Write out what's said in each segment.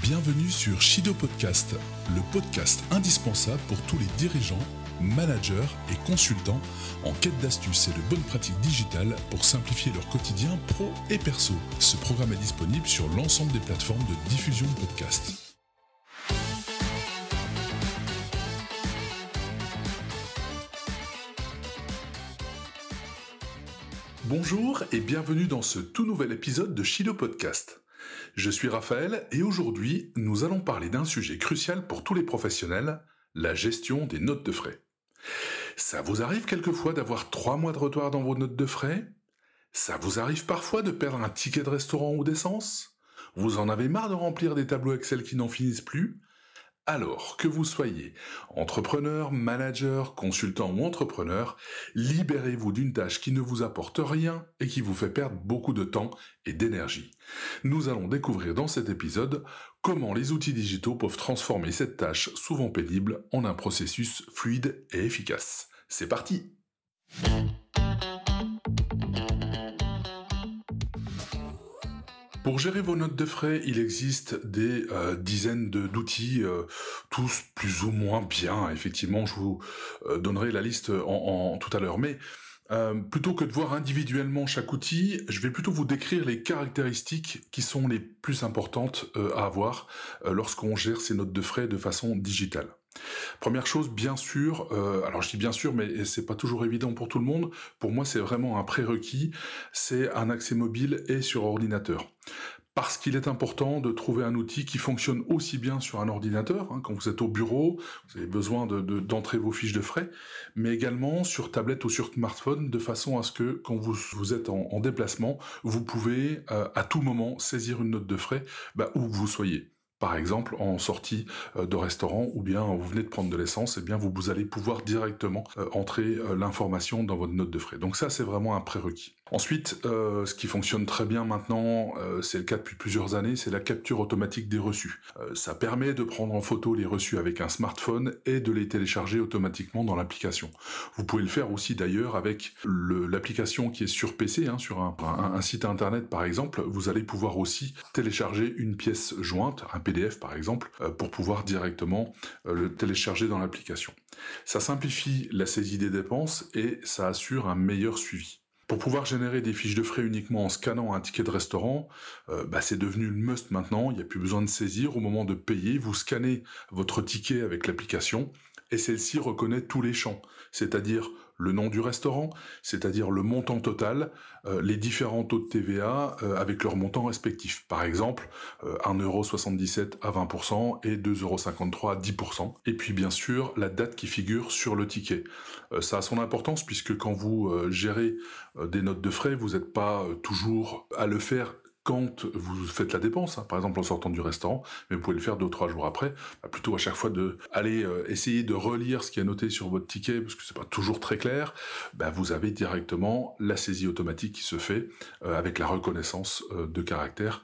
Bienvenue sur Shido Podcast, le podcast indispensable pour tous les dirigeants, managers et consultants en quête d'astuces et de bonnes pratiques digitales pour simplifier leur quotidien pro et perso. Ce programme est disponible sur l'ensemble des plateformes de diffusion de podcasts. Bonjour et bienvenue dans ce tout nouvel épisode de Shido Podcast. Je suis Raphaël et aujourd'hui, nous allons parler d'un sujet crucial pour tous les professionnels, la gestion des notes de frais. Ça vous arrive quelquefois d'avoir 3 mois de retard dans vos notes de frais ? Ça vous arrive parfois de perdre un ticket de restaurant ou d'essence ? Vous en avez marre de remplir des tableaux Excel qui n'en finissent plus ? Alors, que vous soyez entrepreneur, manager, consultant ou entrepreneur, libérez-vous d'une tâche qui ne vous apporte rien et qui vous fait perdre beaucoup de temps et d'énergie. Nous allons découvrir dans cet épisode comment les outils digitaux peuvent transformer cette tâche souvent pénible en un processus fluide et efficace. C'est parti! Pour gérer vos notes de frais, il existe des dizaines d'outils, tous plus ou moins bien. Effectivement, je vous donnerai la liste tout à l'heure. Mais plutôt que de voir individuellement chaque outil, je vais plutôt vous décrire les caractéristiques qui sont les plus importantes à avoir lorsqu'on gère ses notes de frais de façon digitale. Première chose, bien sûr, alors je dis bien sûr, mais c'est pas toujours évident pour tout le monde. Pour moi, c'est vraiment un prérequis. C'est un accès mobile et sur ordinateur. Parce qu'il est important de trouver un outil qui fonctionne aussi bien sur un ordinateur, quand vous êtes au bureau, vous avez besoin d'entrer vos fiches de frais, mais également sur tablette ou sur smartphone, de façon à ce que quand vous êtes en déplacement, vous pouvez à tout moment saisir une note de frais où que vous soyez. Par exemple, en sortie de restaurant, ou bien vous venez de prendre de l'essence, et bien vous allez pouvoir directement entrer l'information dans votre note de frais. Donc ça, c'est vraiment un prérequis. Ensuite, ce qui fonctionne très bien maintenant, c'est le cas depuis plusieurs années, c'est la capture automatique des reçus. Ça permet de prendre en photo les reçus avec un smartphone et de les télécharger automatiquement dans l'application. Vous pouvez le faire aussi d'ailleurs avec l'application qui est sur PC, sur un site internet par exemple. Vous allez pouvoir aussi télécharger une pièce jointe, un PDF par exemple, pour pouvoir directement le télécharger dans l'application. Ça simplifie la saisie des dépenses et ça assure un meilleur suivi. Pour pouvoir générer des fiches de frais uniquement en scannant un ticket de restaurant, c'est devenu le must maintenant, il n'y a plus besoin de saisir. Au moment de payer, vous scannez votre ticket avec l'application et celle-ci reconnaît tous les champs, c'est-à-dire le nom du restaurant, c'est-à-dire le montant total, les différents taux de TVA avec leurs montants respectifs. Par exemple, 1,77€ à 20% et 2,53€ à 10%. Et puis bien sûr, la date qui figure sur le ticket. Ça a son importance puisque quand vous gérez des notes de frais, vous n'êtes pas toujours à le faire quand vous faites la dépense, par exemple en sortant du restaurant, mais vous pouvez le faire 2 ou 3 jours après, plutôt à chaque fois d'aller essayer de relire ce qui est noté sur votre ticket, parce que c'est pas toujours très clair, vous avez directement la saisie automatique qui se fait avec la reconnaissance de caractère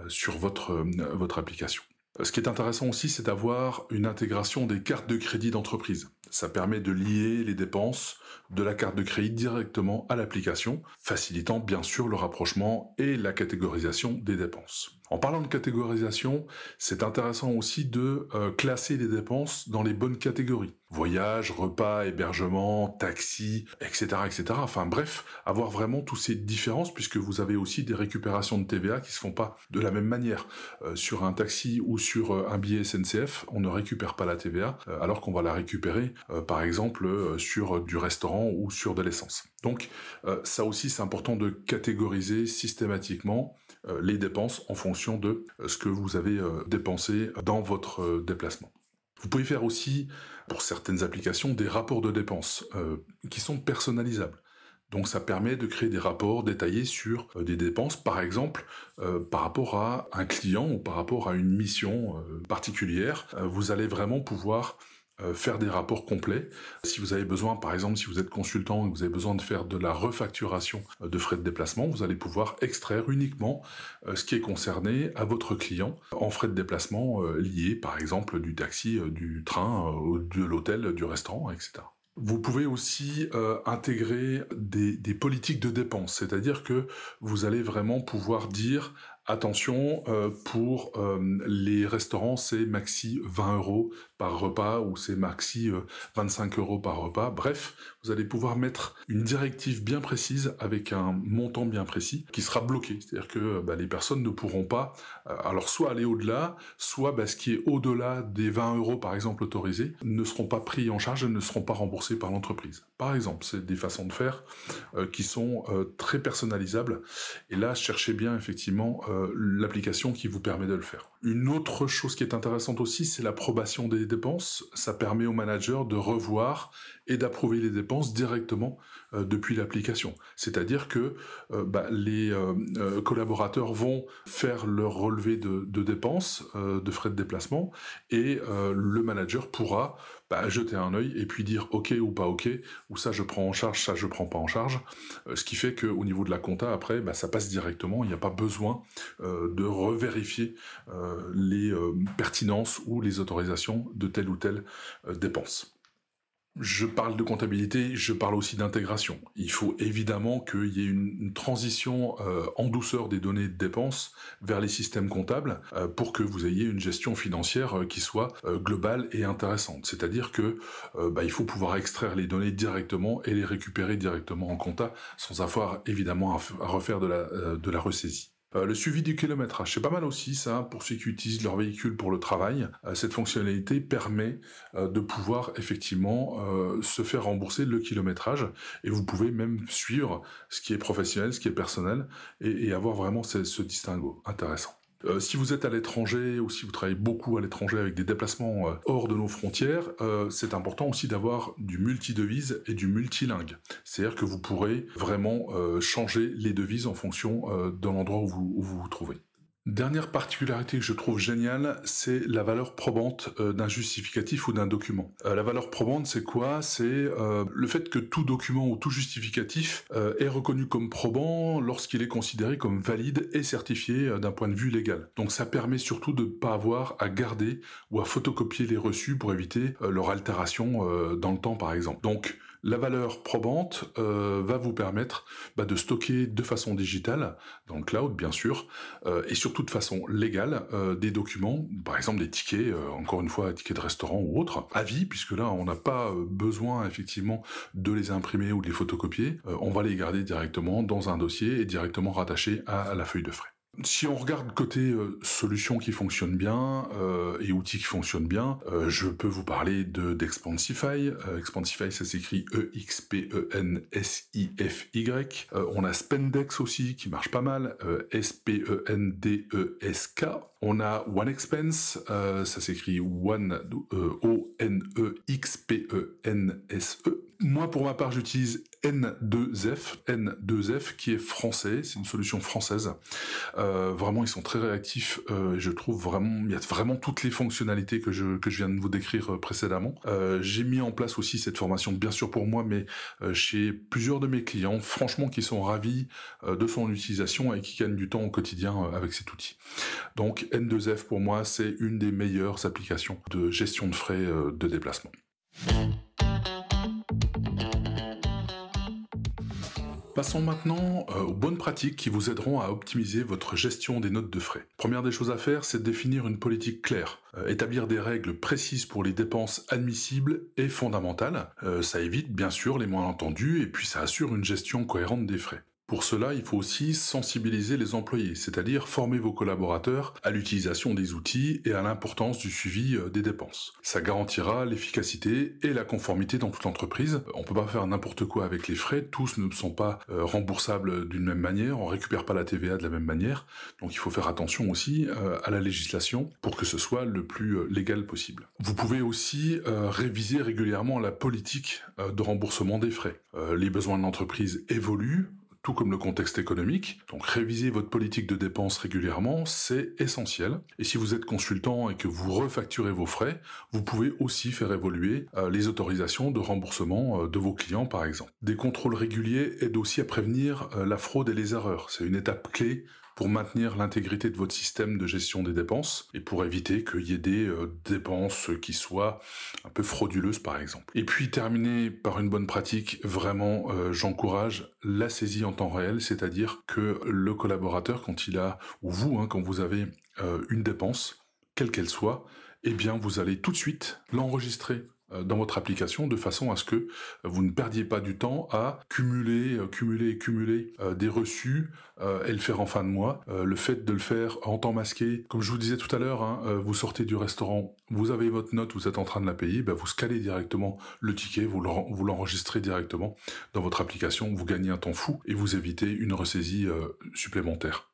sur votre application. Ce qui est intéressant aussi, c'est d'avoir une intégration des cartes de crédit d'entreprise. Ça permet de lier les dépenses de la carte de crédit directement à l'application, facilitant bien sûr le rapprochement et la catégorisation des dépenses. En parlant de catégorisation, c'est intéressant aussi de classer les dépenses dans les bonnes catégories. Voyage, repas, hébergement, taxi, etc., etc. Enfin bref, avoir vraiment toutes ces différences puisque vous avez aussi des récupérations de TVA qui se font pas de la même manière. Sur un taxi ou sur un billet SNCF, on ne récupère pas la TVA alors qu'on va la récupérer par exemple sur du restaurant ou sur de l'essence. Donc ça aussi c'est important de catégoriser systématiquement les dépenses en fonction de ce que vous avez dépensé dans votre déplacement. Vous pouvez faire aussi, pour certaines applications, des rapports de dépenses qui sont personnalisables. Donc ça permet de créer des rapports détaillés sur des dépenses, par exemple, par rapport à un client ou par rapport à une mission particulière. Vous allez vraiment pouvoir faire des rapports complets. Si vous avez besoin, par exemple, si vous êtes consultant et que vous avez besoin de faire de la refacturation de frais de déplacement, vous allez pouvoir extraire uniquement ce qui est concerné à votre client en frais de déplacement liés, par exemple, du taxi, du train, de l'hôtel, du restaurant, etc. Vous pouvez aussi intégrer des politiques de dépenses, c'est-à-dire que vous allez vraiment pouvoir dire Attention, pour les restaurants, c'est maxi 20 € par repas ou c'est maxi 25 € par repas. Bref, vous allez pouvoir mettre une directive bien précise avec un montant bien précis qui sera bloqué. C'est-à-dire que les personnes ne pourront pas, alors soit aller au-delà, soit ce qui est au-delà des 20 € par exemple autorisés ne seront pas pris en charge et ne seront pas remboursés par l'entreprise. Par exemple, c'est des façons de faire qui sont très personnalisables. Et là, cherchez bien effectivement l'application qui vous permet de le faire. Une autre chose qui est intéressante aussi, c'est l'approbation des dépenses. Ça permet au manager de revoir et d'approuver les dépenses directement depuis l'application. C'est-à-dire que les collaborateurs vont faire leur relevé de dépenses, de frais de déplacement, et le manager pourra jeter un œil et puis dire OK ou pas OK, ou ça je prends en charge, ça je prends pas en charge, ce qui fait qu'au niveau de la compta, après, ça passe directement, il n'y a pas besoin de revérifier les pertinences ou les autorisations de telle ou telle dépense. Je parle de comptabilité, je parle aussi d'intégration. Il faut évidemment qu'il y ait une transition en douceur des données de dépenses vers les systèmes comptables pour que vous ayez une gestion financière qui soit globale et intéressante. C'est-à-dire que il faut pouvoir extraire les données directement et les récupérer directement en compta sans avoir évidemment à refaire de la ressaisie. Le suivi du kilométrage, c'est pas mal aussi ça, pour ceux qui utilisent leur véhicule pour le travail. Cette fonctionnalité permet de pouvoir effectivement se faire rembourser le kilométrage, et vous pouvez même suivre ce qui est professionnel, ce qui est personnel, et avoir vraiment ce distinguo intéressant. Si vous êtes à l'étranger ou si vous travaillez beaucoup à l'étranger avec des déplacements hors de nos frontières, c'est important aussi d'avoir du multidevise et du multilingue. C'est-à-dire que vous pourrez vraiment changer les devises en fonction de l'endroit où vous vous trouvez. Dernière particularité que je trouve géniale, c'est la valeur probante d'un justificatif ou d'un document. La valeur probante, c'est quoi? C'est le fait que tout document ou tout justificatif est reconnu comme probant lorsqu'il est considéré comme valide et certifié d'un point de vue légal. Donc ça permet surtout de ne pas avoir à garder ou à photocopier les reçus pour éviter leur altération dans le temps par exemple. Donc la valeur probante va vous permettre de stocker de façon digitale, dans le cloud bien sûr, et surtout de façon légale, des documents, par exemple des tickets, encore une fois, tickets de restaurant ou autres, à vie, puisque là on n'a pas besoin effectivement de les imprimer ou de les photocopier, on va les garder directement dans un dossier et directement rattaché à la feuille de frais. Si on regarde côté solutions qui fonctionnent bien et outils qui fonctionnent bien, je peux vous parler d'Expansify. Expansify, ça s'écrit E-X-P-E-N-S-I-F-Y. On a Spendesk aussi qui marche pas mal, S-P-E-N-D-E-S-K. On a OneExpense, ça s'écrit O-N-E-X-P-E-N-S-E. Moi, pour ma part, j'utilise N2F qui est français, c'est une solution française. Vraiment, ils sont très réactifs. Je trouve vraiment, il y a vraiment toutes les fonctionnalités que je viens de vous décrire précédemment. J'ai mis en place aussi cette formation, bien sûr pour moi, mais chez plusieurs de mes clients, franchement, qui sont ravis de son utilisation et qui gagnent du temps au quotidien avec cet outil. Donc, N2F pour moi, c'est une des meilleures applications de gestion de frais de déplacement. Passons maintenant aux bonnes pratiques qui vous aideront à optimiser votre gestion des notes de frais. Première des choses à faire, c'est de définir une politique claire. Établir des règles précises pour les dépenses admissibles est fondamental. Ça évite bien sûr les malentendus et puis ça assure une gestion cohérente des frais. Pour cela, il faut aussi sensibiliser les employés, c'est-à-dire former vos collaborateurs à l'utilisation des outils et à l'importance du suivi des dépenses. Ça garantira l'efficacité et la conformité dans toute l'entreprise. On peut pas faire n'importe quoi avec les frais, tous ne sont pas remboursables d'une même manière, on récupère pas la TVA de la même manière, donc il faut faire attention aussi à la législation pour que ce soit le plus légal possible. Vous pouvez aussi réviser régulièrement la politique de remboursement des frais. Les besoins de l'entreprise évoluent, tout comme le contexte économique. Donc réviser votre politique de dépenses régulièrement, c'est essentiel. Et si vous êtes consultant et que vous refacturez vos frais, vous pouvez aussi faire évoluer les autorisations de remboursement de vos clients par exemple. Des contrôles réguliers aident aussi à prévenir la fraude et les erreurs. C'est une étape clé pour maintenir l'intégrité de votre système de gestion des dépenses et pour éviter qu'il y ait des dépenses qui soient un peu frauduleuses par exemple. Et puis terminer par une bonne pratique, vraiment j'encourage la saisie en temps réel, c'est-à-dire que le collaborateur quand il a, ou vous quand vous avez une dépense, quelle qu'elle soit, eh bien vous allez tout de suite l'enregistrer dans votre application de façon à ce que vous ne perdiez pas du temps à cumuler des reçus et le faire en fin de mois. Le fait de le faire en temps masqué, comme je vous disais tout à l'heure, vous sortez du restaurant, vous avez votre note, vous êtes en train de la payer, vous scalez directement le ticket, vous l'enregistrez directement dans votre application, vous gagnez un temps fou et vous évitez une ressaisie supplémentaire.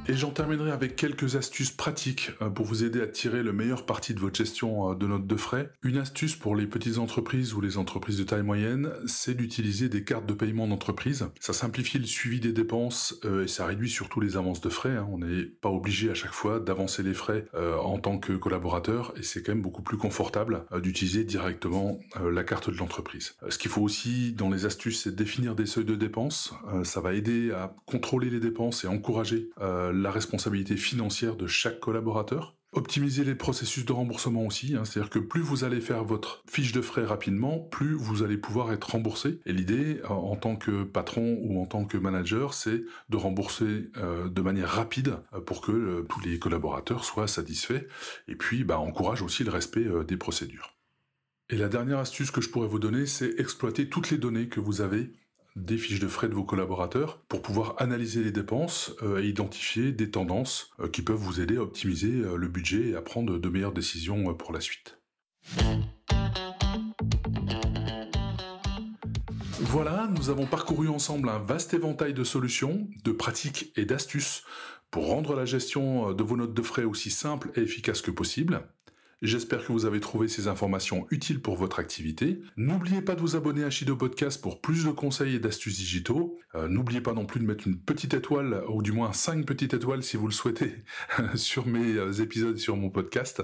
Et j'en terminerai avec quelques astuces pratiques pour vous aider à tirer le meilleur parti de votre gestion de notes de frais. Une astuce pour les petites entreprises ou les entreprises de taille moyenne, c'est d'utiliser des cartes de paiement d'entreprise. Ça simplifie le suivi des dépenses et ça réduit surtout les avances de frais. On n'est pas obligé à chaque fois d'avancer les frais en tant que collaborateur et c'est quand même beaucoup plus confortable d'utiliser directement la carte de l'entreprise. Ce qu'il faut aussi dans les astuces, c'est définir des seuils de dépenses. Ça va aider à contrôler les dépenses et encourager la responsabilité financière de chaque collaborateur. Optimiser les processus de remboursement aussi, c'est-à-dire que plus vous allez faire votre fiche de frais rapidement, plus vous allez pouvoir être remboursé. Et l'idée, en tant que patron ou en tant que manager, c'est de rembourser de manière rapide pour que tous les collaborateurs soient satisfaits. Et puis, encourage aussi le respect des procédures. Et la dernière astuce que je pourrais vous donner, c'est exploiter toutes les données que vous avez des fiches de frais de vos collaborateurs pour pouvoir analyser les dépenses et identifier des tendances qui peuvent vous aider à optimiser le budget et à prendre de meilleures décisions pour la suite. Voilà, nous avons parcouru ensemble un vaste éventail de solutions, de pratiques et d'astuces pour rendre la gestion de vos notes de frais aussi simple et efficace que possible. J'espère que vous avez trouvé ces informations utiles pour votre activité. N'oubliez pas de vous abonner à Shido Podcast pour plus de conseils et d'astuces digitaux. N'oubliez pas non plus de mettre une petite étoile, ou du moins 5 petites étoiles si vous le souhaitez, sur mes épisodes, sur mon podcast.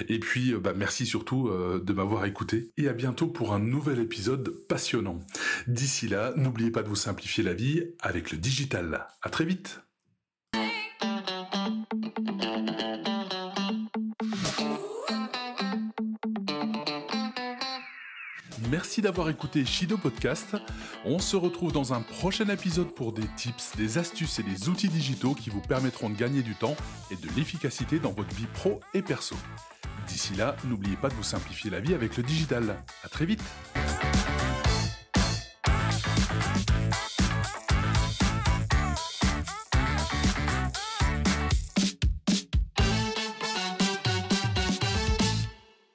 Et puis, merci surtout de m'avoir écouté. Et à bientôt pour un nouvel épisode passionnant. D'ici là, n'oubliez pas de vous simplifier la vie avec le digital. À très vite. Merci d'avoir écouté Shido Podcast. On se retrouve dans un prochain épisode pour des tips, des astuces et des outils digitaux qui vous permettront de gagner du temps et de l'efficacité dans votre vie pro et perso. D'ici là, n'oubliez pas de vous simplifier la vie avec le digital. À très vite.